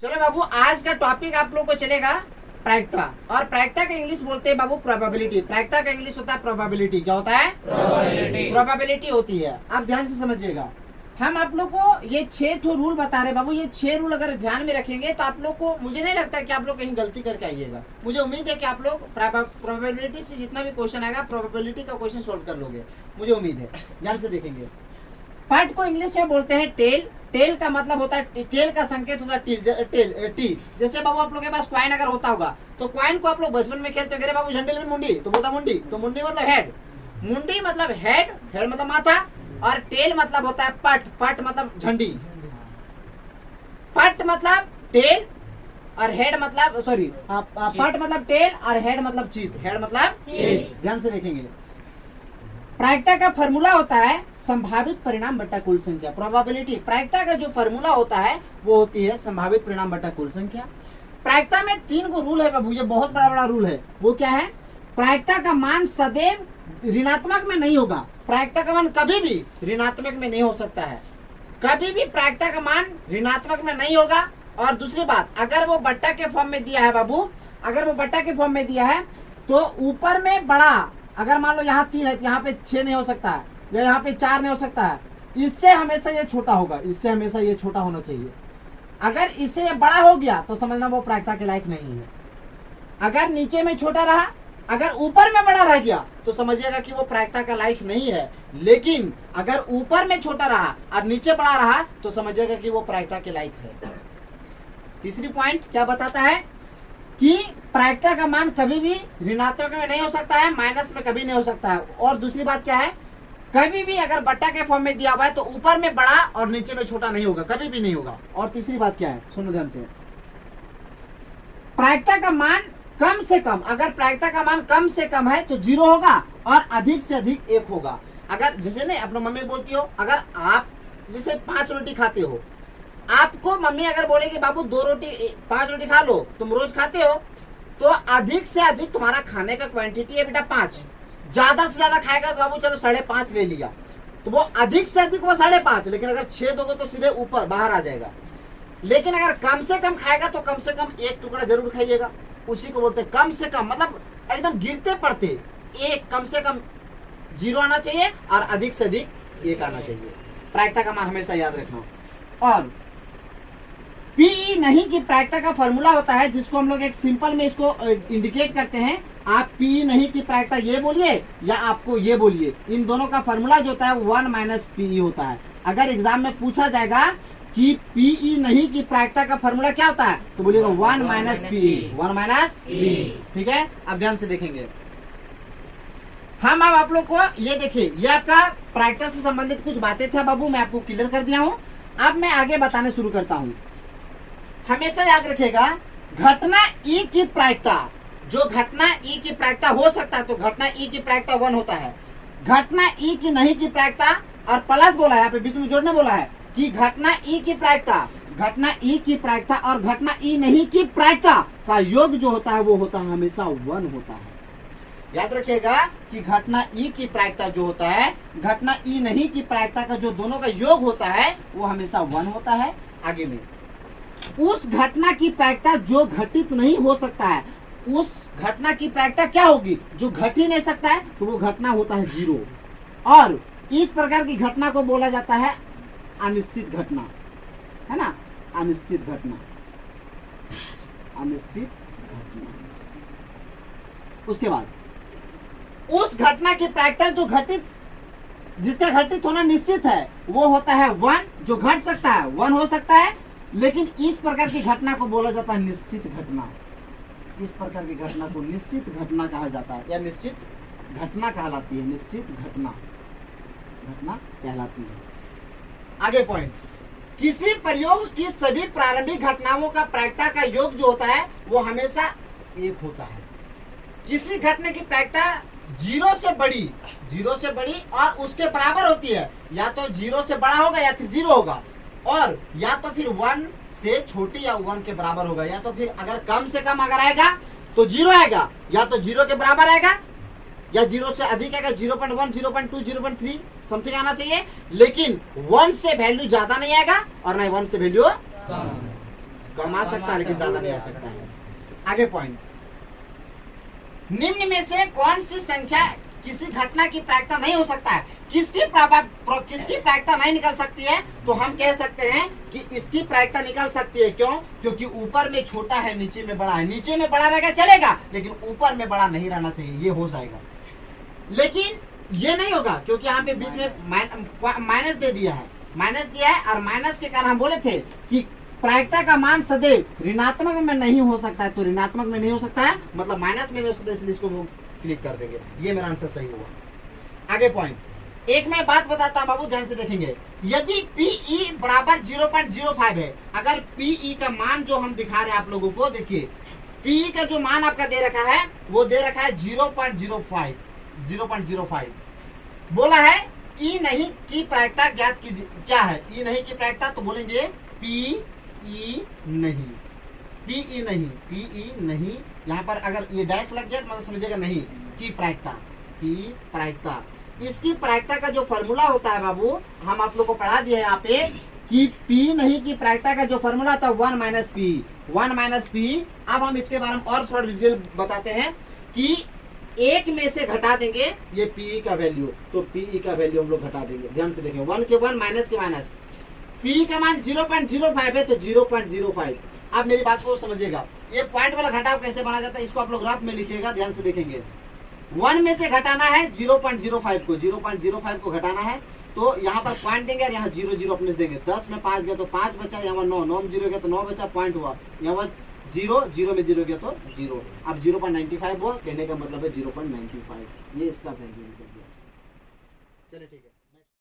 चलो बाबू, आज का टॉपिक आप लोग को चलेगा प्रायिकता। और प्रायिकता का इंग्लिश बोलते हैं बाबू प्रोबेबिलिटी। प्रायिकता का इंग्लिश होता है प्रोबेबिलिटी। क्या होता है? प्रोबेबिलिटी होती है। आप ध्यान से समझिएगा। हम आप लोग को ये 6 ठो रूल बता रहे बाबू। ये 6 रूल अगर ध्यान में रखेंगे तो आप लोग को, मुझे नहीं लगता कि आप लोग कहीं गलती करके आइएगा। मुझे उम्मीद है कि आप लोग प्रोबेबिलिटी से जितना भी क्वेश्चन आएगा प्रोबेबिलिटी का क्वेश्चन सोल्व कर लोगे, मुझे उम्मीद है। ध्यान से देखेंगे। पार्ट को इंग्लिश में बोलते हैं टेल। टेल का मतलब होता है, टेल का संकेत होता है टी। जैसे बाबू आप लोग के पास क्वाइन अगर होता होगा तो क्वाइन को आप लोग बचपन में खेलते हो, बाबू झंडे में मुंडी, तो बोलता मुंडी। तो मुंडी मतलब हेड, मुंडी मतलब हेड, हेड मतलब माथा, और टेल मतलब होता है पट। पट मतलब झंडी। पट मतलब टेल और हेड मतलब पट मतलब टेल और हेड मतलब चीत। हेड मतलब चीत। ध्यान से देखेंगे। प्रायिकता का फॉर्मूला होता है संभावित परिणाम बटा कुल संख्या। प्रोबेबिलिटी, प्रायिकता का जो फॉर्मूला होता है वो होती है संभावित परिणाम बटा कुल संख्या। प्रायिकता में 3 गो रूल है बाबू, ये बहुत बड़ा रूल है। वो क्या है? प्रायिकता का मान सदैव ऋणात्मक में नहीं होगा। प्रायिकता का मान कभी भी ऋणात्मक में नहीं हो सकता है। कभी भी प्रायिकता का मान ऋणात्मक में नहीं होगा। और दूसरी बात, अगर वो बट्टा के फॉर्म में दिया है बाबू, अगर वो बट्टा के फॉर्म में दिया है तो ऊपर में बड़ा, अगर मान लो यहाँ 3 है तो यहाँ पे 6 नहीं हो सकता है, या यहाँ पे 4 नहीं हो सकता है। इससे हमेशा ये छोटा होगा, इससे हमेशा ये छोटा होना चाहिए। अगर इससे ये बड़ा हो गया तो समझना वो प्रायिकता के लायक नहीं है। अगर नीचे में छोटा रहा, अगर ऊपर में बड़ा रह गया तो समझिएगा कि वो प्रायिकता का लायक नहीं है। लेकिन अगर ऊपर में छोटा रहा और नीचे बड़ा रहा तो समझिएगा कि वो प्रायिकता के लायक है। तीसरी पॉइंट क्या बताता है कि प्रायिकता का मान कभी भी ऋणात्मक में नहीं हो सकता है, माइनस में कभी नहीं हो सकता है। और दूसरी बात क्या है, कभी भी अगर बट्टा के फॉर्म में दिया हुआ है तो ऊपर में बड़ा और नीचे में छोटा नहीं होगा, कभी भी नहीं होगा। और तीसरी बात क्या है, सुनो ध्यान से। प्रायिकता का मान कम से कम, अगर प्रायिकता का मान कम से कम है तो 0 होगा और अधिक से अधिक 1 होगा। अगर जैसे नहीं अपना मम्मी बोलती हो, अगर आप जैसे 5 रोटी खाते हो, आपको मम्मी अगर बोलेगी बाबू 5 रोटी खा लो, तुम रोज खाते हो, तो अधिक से अधिक तुम्हारा खाने का क्वांटिटी है बेटा 5। ज्यादा से ज्यादा खाएगा तो बाबू चलो 5.5 ले लिया, तो वो अधिक से अधिक वो 5.5। लेकिन अगर 6 दोगे तो सीधे ऊपर बाहर आ जाएगा। लेकिन अगर कम से कम खाएगा तो कम से कम 1 टुकड़ा जरूर खाइएगा। उसी को बोलते हैं कम से कम, मतलब एकदम गिरते पड़ते एक, कम से कम 0 आना चाहिए और अधिक से अधिक 1 आना चाहिए। प्रायिकता का मान हमेशा याद रखना। और पीई नहीं की प्रायिकता का फॉर्मूला होता है, जिसको हम लोग एक सिंपल में इसको इंडिकेट करते हैं। आप पीई नहीं की प्रायिकता ये बोलिए या आपको ये बोलिए, इन दोनों का फॉर्मूला जो होता है 1 माइनस पीई होता है। अगर एग्जाम में पूछा जाएगा कि पीई नहीं की प्रायिकता का फॉर्मूला क्या होता है तो बोलिएगा 1 माइनस पीई, 1 माइनस पीई। ठीक है, अब ध्यान से देखेंगे। हम अब आप लोग को ये देखिए, ये आपका प्रायिकता से संबंधित कुछ बातें थे बाबू, मैं आपको क्लियर कर दिया हूँ। अब मैं आगे बताने शुरू करता हूँ। हमेशा याद रखिएगा, घटना ई की प्रायिकता, जो घटना ई की प्रायिकता हो सकता है तो घटना ई की प्रायिकता 1 होता है। घटना ई की नहीं की प्रायिकता, और प्लस बोला है यहाँ पे, बीच में जोड़ने बोला है कि घटना ई की प्रायिकता, घटना ई की प्रायिकता और घटना ई नहीं की प्रायिकता का योग जो होता है वो होता है हमेशा 1 होता है। याद रखिएगा कि घटना ई की प्रायिकता जो होता है, घटना ई नहीं की प्रायिकता का जो दोनों का योग होता है वो हमेशा 1 होता है। आगे में उस घटना की प्रायिकता जो घटित नहीं हो सकता है, उस घटना की प्रायिकता क्या होगी, जो घट ही नहीं सकता है, तो वो घटना होता है 0। और इस प्रकार की घटना को बोला जाता है अनिश्चित घटना, है ना, अनिश्चित घटना, अनिश्चित घटना। उसके बाद उस घटना की प्रायिकता जो घटित, जिसका घटित होना निश्चित है वो होता है 1। जो घट सकता है 1 हो सकता है, लेकिन इस प्रकार की घटना को बोला जाता है निश्चित घटना। इस प्रकार की घटना को निश्चित घटना कहा जाता है, या निश्चित घटना कहलाती है, निश्चित घटना, घटना कहलाती है। आगे पॉइंट, किसी प्रयोग की सभी प्रारंभिक घटनाओं का प्रायिकता का योग जो होता है वो हमेशा 1 होता है। किसी घटना की प्रायिकता 0 से बड़ी और उसके बराबर होती है, या तो 0 से बड़ा होगा या फिर 0 होगा, और या तो फिर 1 से छोटी या 1 के बराबर होगा, या तो फिर अगर कम से कम अगर आएगा तो 0 आएगा, या तो 0 के बराबर आएगा, या 0 से अधिक आएगा, 0.1, 0.2, 0.3 समथिंग आना चाहिए। लेकिन 1 से वैल्यू ज्यादा नहीं आएगा और ना 1 से वैल्यू कम। कम आ सकता है लेकिन ज्यादा नहीं आ सकता है। आगे पॉइंट, निम्न में से कौन सी संख्या किसी घटना की प्रायिकता नहीं हो सकता है? किसकी प्रायिकता नहीं निकल सकती है? तो हम कह सकते हैं कि इसकी प्रायिकता निकल सकती है। क्यों? क्योंकि ऊपर में छोटा है, नीचे में बड़ा है। नीचे में बड़ा रहेगा चलेगा, लेकिन ऊपर में बड़ा नहीं रहना चाहिए, ये हो जाएगा। लेकिन ये नहीं होगा क्योंकि यहाँ पे बीच में माइनस दे दिया है, माइनस दिया है, और माइनस के कारण हम बोले थे कि प्रायिकता का मान सदैव ऋणात्मक में नहीं हो सकता है। तो ऋणात्मक में नहीं हो सकता है मतलब माइनस में नहीं हो सकता, इसलिए इसको क्लिक कर देंगे। ये मेरा आंसर सही हुआ। आगे पॉइंट, एक मैं बात बताता हूं बाबू, ध्यान से देखेंगे। यदि PE बराबर 0.05 है, अगर PE का मान जो हम दिखा रहे हैं आप लोगों को, देखिए PE का जो मान आपका दे रखा है वो दे रखा है 0.05 बोला है। E नहीं की प्रायिकता ज्ञात कीजिए। क्या है E नहीं की प्रायिकता? तो बोलेंगे PE नहीं। यहाँ पर अगर ये डैश लग गया तो मतलब समझिएगा नहीं की प्रायिकता। इसकी प्रायिकता का जो फॉर्मूला होता है बाबू, हम आप लोग को पढ़ा दिया है यहाँ पे कि P नहीं की प्रायिकता का जो फॉर्मूला था 1 माइनस P। अब हम इसके बारे में और थोड़ा डिटेल बताते हैं कि एक में से घटा देंगे ये PE का वैल्यू, तो PE का वैल्यू हम लोग घटा देंगे। ध्यान से देखें, 1 के 1 माइनस के माइनस, PE का मान 0.05 है तो 0.05। आप मेरी बात को समझिएगा, ये पॉइंट वाला घटाव कैसे बना जाता है इसको आप लोग रफ में लिखिएगा। ध्यान से देखेंगे, 1 में से घटाना है 0.05 को घटाना है, तो यहाँ पर पॉइंट देंगे और यहाँ 0 अपने से देंगे। 10 में 5 गया तो 5 बचा, यहाँ 9 में 0 गया तो 9 बचा, पॉइंट हुआ। यहाँ 0 में 0 गया तो 0। अब 0.95 हुआ, कहने का मतलब है 0.95, ये इसका वैल्यू निकल गया। चलिए ठीक है।